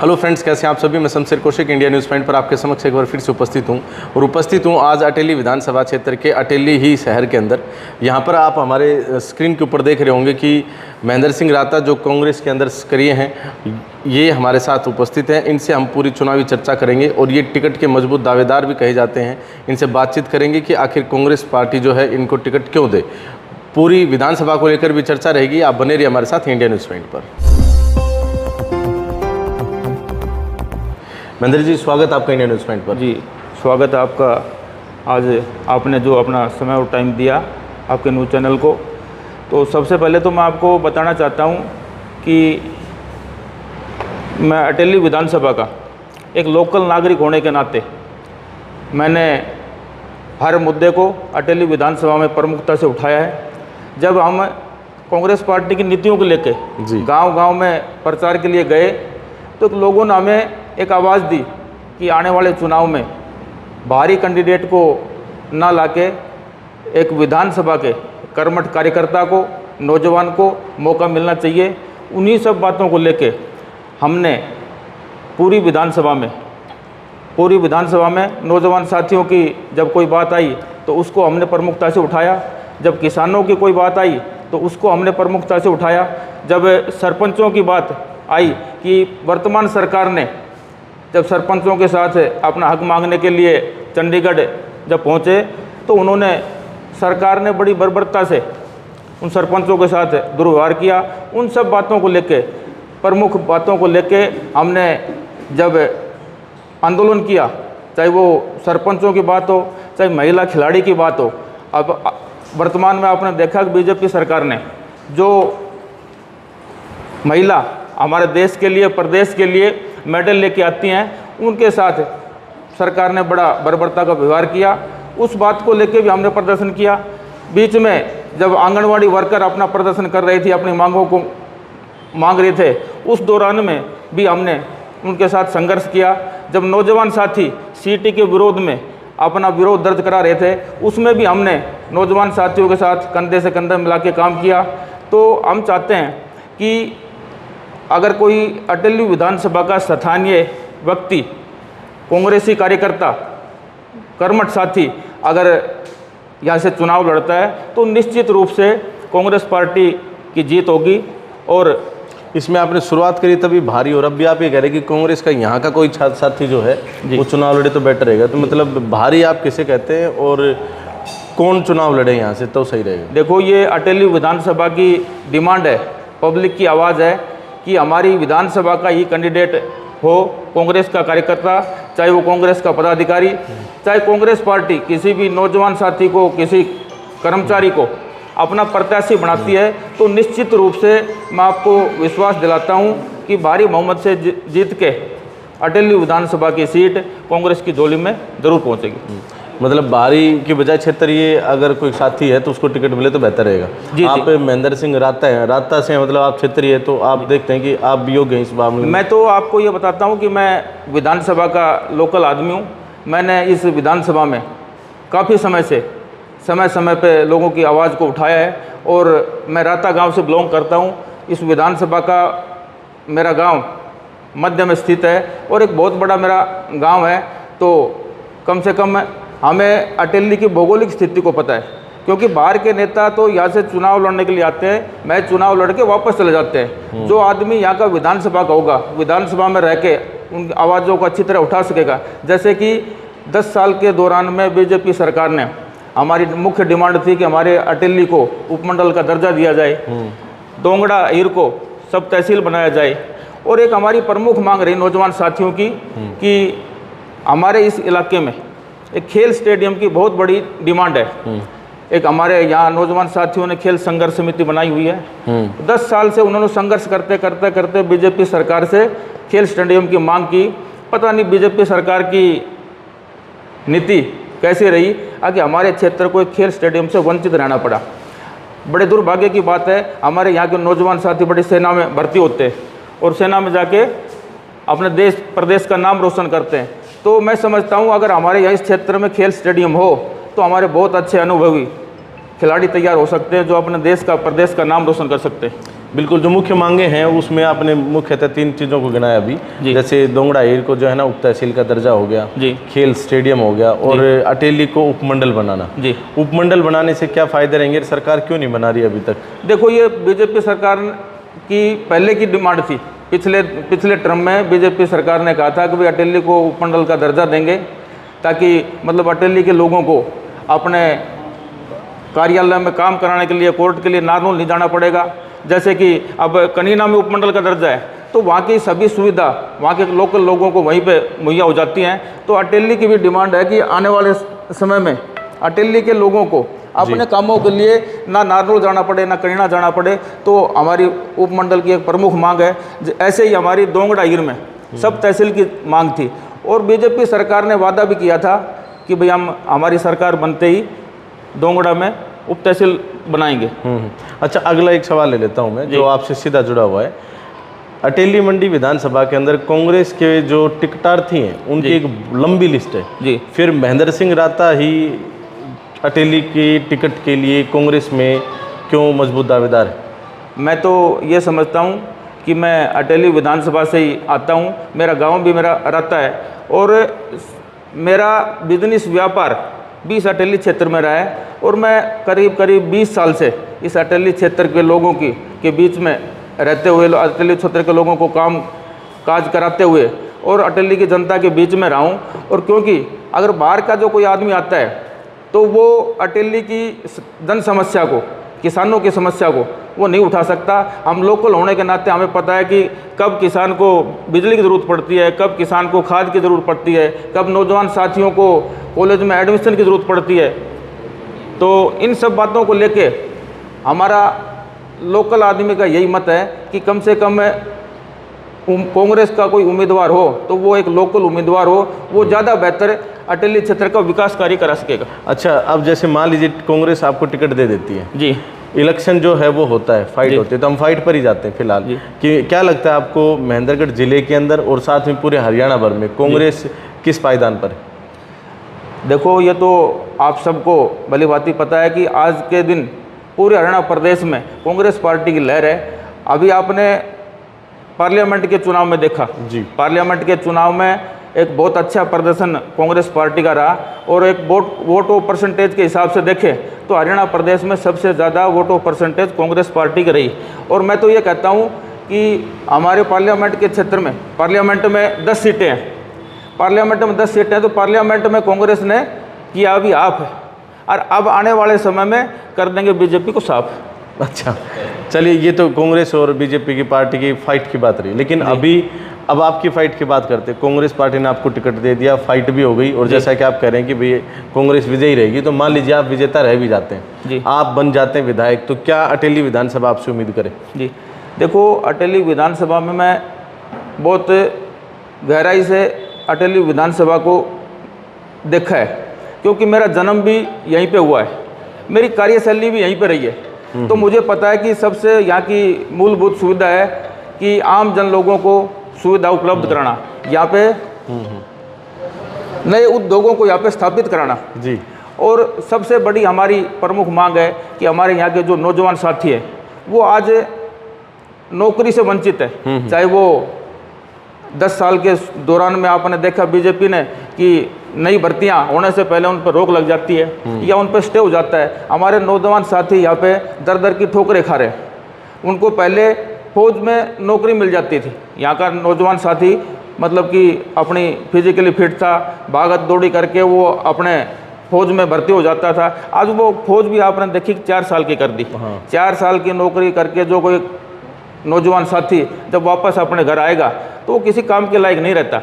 Hello friends, कैसे हैं आप सभी। मैं Shamsher Kaushik India news point पर आपके समक्ष एक बार फिर से उपस्थित हूं आज अटेली विधानसभा क्षेत्र के अटेली ही शहर के अंदर। यहां पर आप हमारे स्क्रीन के ऊपर देख रहे होंगे कि महेंद्र सिंह राता जो कांग्रेस के अंदर सक्रिय हैं, ये हमारे साथ उपस्थित हैं। इनसे हम पूरी चुनावी चर्चा करेंगे और ये टिकट के मजबूत दावेदार भी कहे जाते हैं। इनसे बातचीत करेंगे कि आखिर कांग्रेस पार्टी जो है इनको टिकट क्यों दे। पूरी विधानसभा को लेकर भी चर्चा रहेगी। आप बने रहिए हमारे साथ इंडिया न्यूज़ पॉइंट पर। महेंद्र जी, स्वागत आपका इंडिया न्यूज़ पॉइंट पर। जी, स्वागत है आपका। आज आपने जो अपना समय और टाइम दिया आपके न्यूज़ चैनल को, तो सबसे पहले तो मैं आपको बताना चाहता हूं कि मैं अटेली विधानसभा का एक लोकल नागरिक होने के नाते मैंने हर मुद्दे को अटेली विधानसभा में प्रमुखता से उठाया है। जब हम कांग्रेस पार्टी की नीतियों को लेकर गांव-गांव में प्रचार के लिए गए तो लोगों ने हमें एक आवाज़ दी कि आने वाले चुनाव में बाहरी कैंडिडेट को ना लाके एक विधानसभा के कर्मठ कार्यकर्ता को, नौजवान को मौका मिलना चाहिए। उन्हीं सब बातों को लेके हमने पूरी विधानसभा में नौजवान साथियों की जब कोई बात आई तो उसको हमने प्रमुखता से उठाया। जब किसानों की कोई बात आई तो उसको हमने प्रमुखता से उठाया। जब सरपंचों की बात आई कि वर्तमान सरकार ने जब सरपंचों के साथ अपना हक मांगने के लिए चंडीगढ़ जब पहुँचे तो उन्होंने, सरकार ने बड़ी बर्बरता से उन सरपंचों के साथ दुर्व्यवहार किया। उन सब बातों को लेके, प्रमुख बातों को लेके हमने जब आंदोलन किया, चाहे वो सरपंचों की बात हो, चाहे महिला खिलाड़ी की बात हो। अब वर्तमान में आपने देखा कि बीजेपी सरकार ने जो महिला हमारे देश के लिए, प्रदेश के लिए मेडल लेके आती हैं, उनके साथ सरकार ने बड़ा बर्बरता का व्यवहार किया। उस बात को लेके भी हमने प्रदर्शन किया। बीच में जब आंगनवाड़ी वर्कर अपना प्रदर्शन कर रही थी, अपनी मांगों को मांग रहे थे, उस दौरान में भी हमने उनके साथ संघर्ष किया। जब नौजवान साथी सीटी के विरोध में अपना विरोध दर्ज करा रहे थे, उसमें भी हमने नौजवान साथियों के साथ कंधे से कंधा मिला के काम किया। तो हम चाहते हैं कि अगर कोई अटेली विधानसभा का स्थानीय व्यक्ति, कांग्रेसी कार्यकर्ता, कर्मठ साथी अगर यहाँ से चुनाव लड़ता है तो निश्चित रूप से कांग्रेस पार्टी की जीत होगी। और इसमें आपने शुरुआत करी तभी भारी, और अब भी आप ये कह रहे हैं कि कांग्रेस का यहाँ का कोई साथी जो है वो चुनाव लड़े तो बेटर रहेगा। तो मतलब भारी आप किसे कहते हैं और कौन चुनाव लड़े यहाँ से तो सही रहेगा? देखो, ये अटेली विधानसभा की डिमांड है, पब्लिक की आवाज़ है कि हमारी विधानसभा का ही कैंडिडेट हो, कांग्रेस का कार्यकर्ता, चाहे वो कांग्रेस का पदाधिकारी, चाहे कांग्रेस पार्टी किसी भी नौजवान साथी को, किसी कर्मचारी को अपना प्रत्याशी बनाती है तो निश्चित रूप से मैं आपको विश्वास दिलाता हूं कि भारी बहुमत से जीत के अटेली विधानसभा की सीट कांग्रेस की झोली में जरूर पहुंचेगी। मतलब बाहरी की बजाय क्षेत्रीय अगर कोई साथी है तो उसको टिकट मिले तो बेहतर रहेगा। जी, आप महेंद्र सिंह राता हैं, राता से मतलब आप क्षेत्रीय है, तो आप देखते हैं कि आप भी योग्य हैं इस मामले में? मैं तो आपको ये बताता हूँ कि मैं विधानसभा का लोकल आदमी हूँ। मैंने इस विधानसभा में काफ़ी समय समय पे लोगों की आवाज़ को उठाया है और मैं राता गाँव से बिलोंग करता हूँ। इस विधानसभा का मेरा गाँव मध्य में स्थित है और एक बहुत बड़ा मेरा गाँव है। तो कम से कम हमें अटेली की भौगोलिक स्थिति को पता है, क्योंकि बाहर के नेता तो यहाँ से चुनाव लड़ने के लिए आते हैं, मैं चुनाव लड़ के वापस चले जाते हैं। जो आदमी यहाँ का विधानसभा का होगा, विधानसभा में रह के उन आवाज़ों को अच्छी तरह उठा सकेगा। जैसे कि 10 साल के दौरान में बीजेपी सरकार ने, हमारी मुख्य डिमांड थी कि हमारे अटेली को उपमंडल का दर्जा दिया जाए, दोंगड़ा हीर को सब तहसील बनाया जाए। और एक हमारी प्रमुख मांग रही नौजवान साथियों की कि हमारे इस इलाके में एक खेल स्टेडियम की बहुत बड़ी डिमांड है। एक हमारे यहाँ नौजवान साथियों ने खेल संघर्ष समिति बनाई हुई है। 10 साल से उन्होंने संघर्ष करते बीजेपी सरकार से खेल स्टेडियम की मांग की। पता नहीं बीजेपी सरकार की नीति कैसी रही कि हमारे क्षेत्र को एक खेल स्टेडियम से वंचित रहना पड़ा। बड़े दुर्भाग्य की बात है। हमारे यहाँ के नौजवान साथी बड़ी सेना में भर्ती होते हैं और सेना में जाके अपने देश प्रदेश का नाम रोशन करते हैं। तो मैं समझता हूँ अगर हमारे यहाँ इस क्षेत्र में खेल स्टेडियम हो तो हमारे बहुत अच्छे अनुभवी खिलाड़ी तैयार हो सकते हैं जो अपने देश का, प्रदेश का नाम रोशन कर सकते हैं। बिल्कुल, जो मुख्य मांगे हैं उसमें आपने मुख्यतः 3 चीज़ों को गिनाया अभी, जी। जैसे दोंगड़ा हीर को जो है ना उप तहसील का दर्जा हो गया, जी। खेल स्टेडियम हो गया, और अटेली को उपमंडल बनाना। जी। उपमंडल बनाने से क्या फ़ायदे रहेंगे, सरकार क्यों नहीं बना रही अभी तक? देखो, ये बीजेपी सरकार की पहले की डिमांड थी। पिछले टर्म में बीजेपी सरकार ने कहा था कि भाई अटेली को उपमंडल का दर्जा देंगे, ताकि मतलब अटेली के लोगों को अपने कार्यालय में काम कराने के लिए कोर्ट के लिए नारनौल नहीं जाना पड़ेगा। जैसे कि अब कनीना में उपमंडल का दर्जा है, तो वहाँ की सभी सुविधा वहाँ के लोकल लोगों को वहीं पे मुहैया हो जाती हैं। तो अटेली की भी डिमांड है कि आने वाले समय में अटेली के लोगों को अपने कामों के लिए ना नारनौल जाना पड़े, ना कनीना जाना पड़े। तो हमारी उपमंडल की एक प्रमुख मांग है। ऐसे ही हमारी दोंगड़ा हीर में सब तहसील की मांग थी, और बीजेपी सरकार ने वादा भी किया था कि भाई हम हमारी सरकार बनते ही दोंगड़ा में उप तहसील बनाएंगे। अच्छा, अगला एक सवाल ले लेता हूं मैं, जो आपसे सीधा जुड़ा हुआ है। अटेली मंडी विधानसभा के अंदर कांग्रेस के जो टिकटार्थी हैं उनकी एक लंबी लिस्ट है जी। फिर महेंद्र सिंह राता ही अटेली की टिकट के लिए कांग्रेस में क्यों मजबूत दावेदार है? मैं तो ये समझता हूँ कि मैं अटेली विधानसभा से ही आता हूँ, मेरा गांव भी मेरा रहता है, और मेरा बिजनेस व्यापार भी इस अटेली क्षेत्र में रहा है, और मैं करीब 20 साल से इस अटेली क्षेत्र के लोगों के बीच में रहते हुए, अटेली क्षेत्र के लोगों को काम काज कराते हुए और अटेली की जनता के बीच में रहा हूँ। और क्योंकि अगर बाहर का जो कोई आदमी आता है तो वो अटेली की जन समस्या को, किसानों की समस्या को वो नहीं उठा सकता। हम लोकल होने के नाते हमें पता है कि कब किसान को बिजली की ज़रूरत पड़ती है, कब किसान को खाद की ज़रूरत पड़ती है, कब नौजवान साथियों को कॉलेज में एडमिशन की ज़रूरत पड़ती है। तो इन सब बातों को लेके हमारा लोकल आदमी का यही मत है कि कम से कम कांग्रेस का कोई उम्मीदवार हो तो वो एक लोकल उम्मीदवार हो, वो ज़्यादा बेहतर अटेली क्षेत्र का विकास कार्य करा सकेगा। अच्छा, अब जैसे मान लीजिए कांग्रेस आपको टिकट दे देती है जी, इलेक्शन जो है वो होता है, फाइट होती है, तो हम फाइट पर ही जाते हैं फिलहाल कि क्या लगता है आपको महेंद्रगढ़ जिले के अंदर और साथ में पूरे हरियाणा भर में कांग्रेस किस पायदान पर है? देखो, ये तो आप सबको भली भांति पता है कि आज के दिन पूरे हरियाणा प्रदेश में कांग्रेस पार्टी की लहर है। अभी आपने पार्लियामेंट के चुनाव में देखा जी, पार्लियामेंट के चुनाव में एक बहुत अच्छा प्रदर्शन कांग्रेस पार्टी का रहा, और एक वोटों परसेंटेज के हिसाब से देखें तो हरियाणा प्रदेश में सबसे ज़्यादा वोटों परसेंटेज कांग्रेस पार्टी की रही। और मैं तो ये कहता हूँ कि हमारे पार्लियामेंट के क्षेत्र में, पार्लियामेंट में 10 सीटें हैं, पार्लियामेंट में 10 सीटें हैं, तो पार्लियामेंट में कांग्रेस ने किया अभी आप है, और अब आने वाले समय में कर देंगे बीजेपी को साफ। अच्छा, चलिए, ये तो कांग्रेस और बीजेपी की पार्टी की फाइट की बात रही, लेकिन अब आपकी फाइट की बात करते हैं। कांग्रेस पार्टी ने आपको टिकट दे दिया, फाइट भी हो गई, और जैसा कि आप कह रहे हैं कि भाई कांग्रेस विजयी रहेगी, तो मान लीजिए आप विजेता रह भी जाते हैं जी, आप बन जाते हैं विधायक, तो क्या अटेली विधानसभा आपसे उम्मीद करे? जी, देखो, अटेली विधानसभा में मैं बहुत गहराई से अटेली विधानसभा को देखा है, क्योंकि मेरा जन्म भी यहीं पे हुआ है, मेरी कार्यशैली भी यहीं पे रही है। तो मुझे पता है कि सबसे यहाँ की मूलभूत सुविधा है कि आम जन लोगों को सुविधा उपलब्ध कराना, यहाँ पे नए उद्योगों को यहाँ पे स्थापित कराना जी। और सबसे बड़ी हमारी प्रमुख मांग है कि हमारे यहाँ के जो नौजवान साथी हैं वो आज नौकरी से वंचित है। चाहे वो 10 साल के दौरान में आपने देखा बीजेपी ने कि नई भर्तियां होने से पहले उन पर रोक लग जाती है या उन पर स्टे हो जाता है। हमारे नौजवान साथी यहाँ पे दर दर की ठोकरें खा रहे हैं। उनको पहले फौज में नौकरी मिल जाती थी, यहाँ का नौजवान साथी मतलब कि अपनी फिजिकली फिट था, भागत दौड़ी करके वो अपने फौज में भर्ती हो जाता था। आज वो फौज भी आपने देखी 4 साल की कर दी। 4 साल की नौकरी करके जो कोई नौजवान साथी जब वापस अपने घर आएगा तो वो किसी काम के लायक नहीं रहता।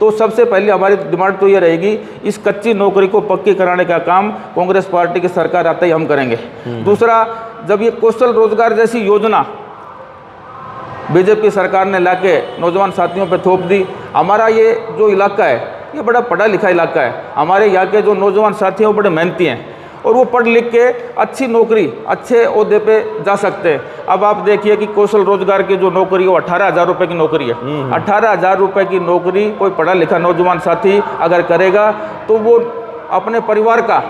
तो सबसे पहले हमारी डिमांड तो ये रहेगी, इस कच्ची नौकरी को पक्की कराने का काम कांग्रेस पार्टी की सरकार आते ही हम करेंगे। दूसरा, जब ये कौशल रोजगार जैसी योजना बीजेपी सरकार ने लाके नौजवान साथियों पर थोप दी, हमारा ये जो इलाका है ये बड़ा पढ़ा लिखा इलाका है। हमारे यहाँ के जो नौजवान साथी हैं वो बड़े मेहनती हैं और वो पढ़ लिख के अच्छी नौकरी, अच्छे ओहदे पे जा सकते हैं। अब आप देखिए कि कौशल रोजगार की जो नौकरी है वो 18,000 रुपये की नौकरी है। 18,000 रुपये की नौकरी कोई पढ़ा लिखा नौजवान साथी अगर करेगा तो वो अपने परिवार का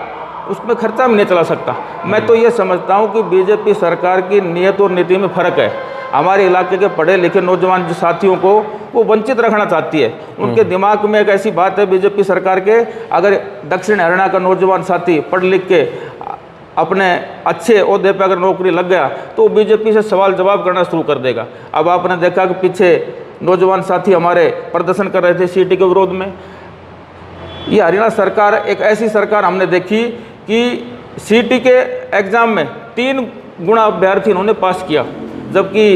उसमें खर्चा भी नहीं चला सकता। मैं तो ये समझता हूँ कि बीजेपी सरकार की नीयत और नीति में फ़र्क है। हमारे इलाके के पढ़े लिखे नौजवान जो साथियों को वो वंचित रखना चाहती है। उनके दिमाग में एक ऐसी बात है बीजेपी सरकार के, अगर दक्षिण हरियाणा का नौजवान साथी पढ़ लिख के अपने अच्छे ओहदे पर अगर नौकरी लग गया तो बीजेपी से सवाल जवाब करना शुरू कर देगा। अब आपने देखा कि पीछे नौजवान साथी हमारे प्रदर्शन कर रहे थे सीटी के विरोध में। ये हरियाणा सरकार एक ऐसी सरकार हमने देखी कि सीटी के एग्ज़ाम में 3 गुना अभ्यर्थी इन्होंने पास किया, जबकि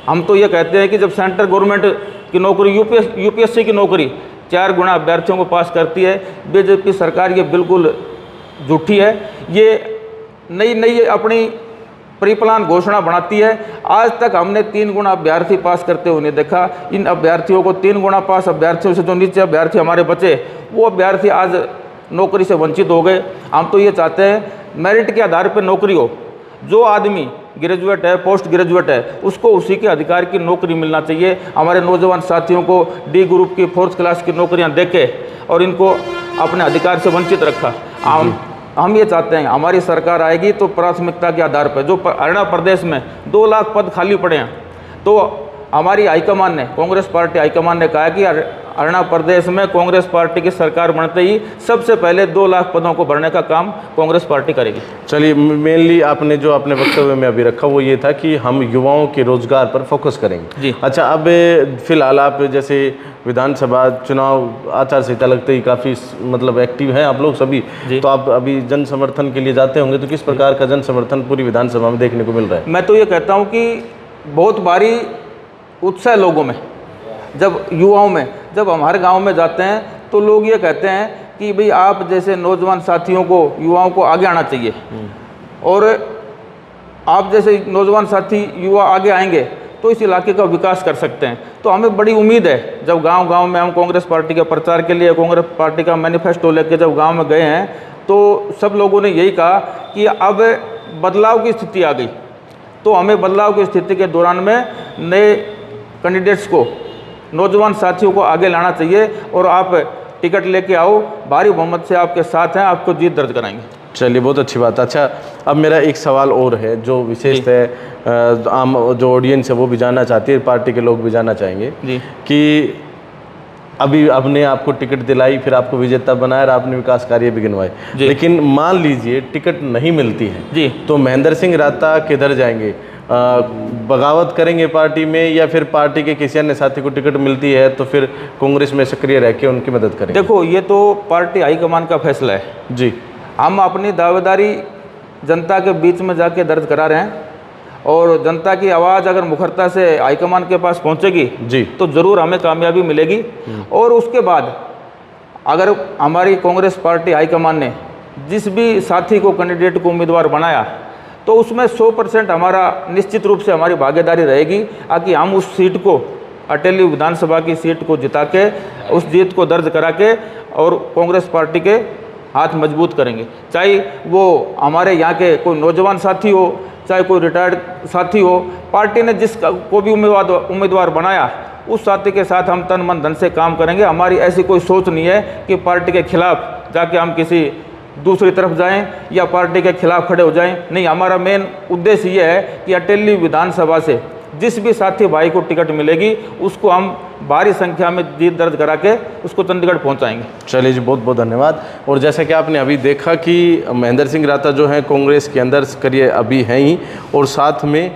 हम तो ये कहते हैं कि जब सेंट्रल गवर्नमेंट की नौकरी यूपीएससी की नौकरी 4 गुना अभ्यर्थियों को पास करती है। बीजेपी सरकार ये बिल्कुल झूठी है, ये नई अपनी प्रीप्लान घोषणा बनाती है। आज तक हमने 3 गुना अभ्यर्थी पास करते हुए नहीं देखा। इन अभ्यर्थियों को 3 गुना पास अभ्यर्थियों से जो नीचे अभ्यर्थी हमारे बचे वो अभ्यर्थी आज नौकरी से वंचित हो गए। हम तो ये चाहते हैं मेरिट के आधार पर नौकरी हो, जो आदमी ग्रेजुएट है पोस्ट ग्रेजुएट है उसको उसी के अधिकार की नौकरी मिलना चाहिए। हमारे नौजवान साथियों को डी ग्रुप की 4th क्लास की नौकरियां देके और इनको अपने अधिकार से वंचित रखा। हम ये चाहते हैं हमारी सरकार आएगी तो प्राथमिकता के आधार पर, जो हरियाणा प्रदेश में 2 लाख पद खाली पड़े हैं, तो हमारी हाईकमान ने, कांग्रेस पार्टी हाईकमान ने कहा कि हरियाणा प्रदेश में कांग्रेस पार्टी की सरकार बनते ही सबसे पहले 2 लाख पदों को भरने का काम कांग्रेस पार्टी करेगी। चलिए, मेनली आपने जो अपने वक्तव्य में अभी रखा वो ये था कि हम युवाओं के रोजगार पर फोकस करेंगे जी। अच्छा, अब फिलहाल आप जैसे विधानसभा चुनाव आचार संहिता लगते ही काफ़ी मतलब एक्टिव हैं आप लोग सभी, तो आप अभी जन समर्थन के लिए जाते होंगे, तो किस प्रकार का जन समर्थन पूरी विधानसभा में देखने को मिल रहा है? मैं तो ये कहता हूँ कि बहुत भारी उत्साह लोगों में, जब युवाओं में, जब हमारे गांव में जाते हैं तो लोग ये कहते हैं कि भाई आप जैसे नौजवान साथियों को, युवाओं को आगे आना चाहिए, और आप जैसे नौजवान साथी युवा आगे आएंगे तो इस इलाके का विकास कर सकते हैं। तो हमें बड़ी उम्मीद है, जब गांव-गांव में हम कांग्रेस पार्टी के प्रचार के लिए कांग्रेस पार्टी का मैनिफेस्टो लेकर जब गाँव में गए हैं तो सब लोगों ने यही कहा कि अब बदलाव की स्थिति आ गई, तो हमें बदलाव की स्थिति के दौरान में नए कैंडिडेट्स को, नौजवान साथियों को आगे लाना चाहिए, और आप टिकट लेके आओ, भारी बहुमत से आपके साथ हैं, आपको जीत दर्ज कराएंगे। चलिए, बहुत अच्छी बात। अच्छा, अब मेरा एक सवाल और है जो विशेषतः आम जो ऑडियंस है वो भी जानना चाहती है, पार्टी के लोग भी जानना चाहेंगे जी कि अभी आपने आपको टिकट दिलाई, फिर आपको विजेता बनाया और आपने विकास कार्य भी गिनवाए, लेकिन मान लीजिए टिकट नहीं मिलती है जी, तो महेंद्र सिंह राता किधर जाएंगे? बगावत करेंगे पार्टी में, या फिर पार्टी के किसी अन्य साथी को टिकट मिलती है तो फिर कांग्रेस में सक्रिय रह के उनकी मदद करेंगे? देखो, ये तो पार्टी हाईकमान का फैसला है जी। हम अपनी दावेदारी जनता के बीच में जाके दर्ज करा रहे हैं, और जनता की आवाज़ अगर मुखरता से हाईकमान के पास पहुंचेगी जी तो ज़रूर हमें कामयाबी मिलेगी। और उसके बाद अगर हमारी कांग्रेस पार्टी हाईकमान ने जिस भी साथी को कैंडिडेट को उम्मीदवार बनाया तो उसमें 100% हमारा निश्चित रूप से हमारी भागीदारी रहेगी, ताकि हम उस सीट को, अटेली विधानसभा की सीट को जिता के, उस जीत को दर्ज करा के और कांग्रेस पार्टी के हाथ मजबूत करेंगे। चाहे वो हमारे यहाँ के कोई नौजवान साथी हो, चाहे कोई रिटायर्ड साथी हो, पार्टी ने जिस को भी उम्मीदवार बनाया उस साथी के साथ हम तन मन धन से काम करेंगे। हमारी ऐसी कोई सोच नहीं है कि पार्टी के खिलाफ जाके हम किसी दूसरी तरफ जाएं या पार्टी के खिलाफ खड़े हो जाएं। नहीं, हमारा मेन उद्देश्य ये है कि अटेली विधानसभा से जिस भी साथी भाई को टिकट मिलेगी उसको हम भारी संख्या में जीत दर्ज करा के उसको चंडीगढ़ पहुंचाएंगे। चलिए जी, बहुत बहुत धन्यवाद। और जैसा कि आपने अभी देखा कि महेंद्र सिंह राता जो हैं कांग्रेस के अंदर सक्रिय अभी हैं ही, और साथ में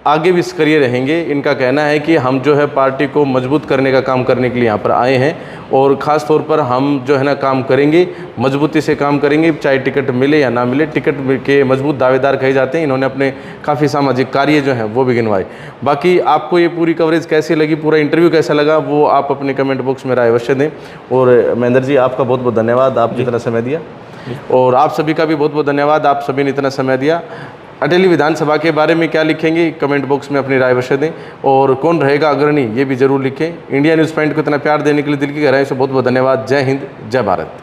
आगे भी सक्रिय रहेंगे। इनका कहना है कि हम जो है पार्टी को मजबूत करने का काम करने के लिए यहाँ पर आए हैं, और ख़ास तौर पर हम जो है ना काम करेंगे, मजबूती से काम करेंगे, चाहे टिकट मिले या ना मिले। टिकट के मजबूत दावेदार कहे जाते हैं। इन्होंने अपने काफ़ी सामाजिक कार्य जो हैं वो भी गिनवाए। बाकी आपको ये पूरी कवरेज कैसी लगी, पूरा इंटरव्यू कैसा लगा, वो आप अपने कमेंट बॉक्स में राय अवश्य दें। और महेंद्र जी, आपका बहुत बहुत धन्यवाद, आपने इतना समय दिया, और आप सभी का भी बहुत बहुत धन्यवाद, आप सभी ने इतना समय दिया। अटेली विधानसभा के बारे में क्या लिखेंगे कमेंट बॉक्स में अपनी राय अवश्य दें, और कौन रहेगा अग्रणी ये भी जरूर लिखें। इंडिया न्यूज़ पॉइंट को इतना प्यार देने के लिए दिल की गहराई से बहुत बहुत धन्यवाद। जय हिंद, जय भारत।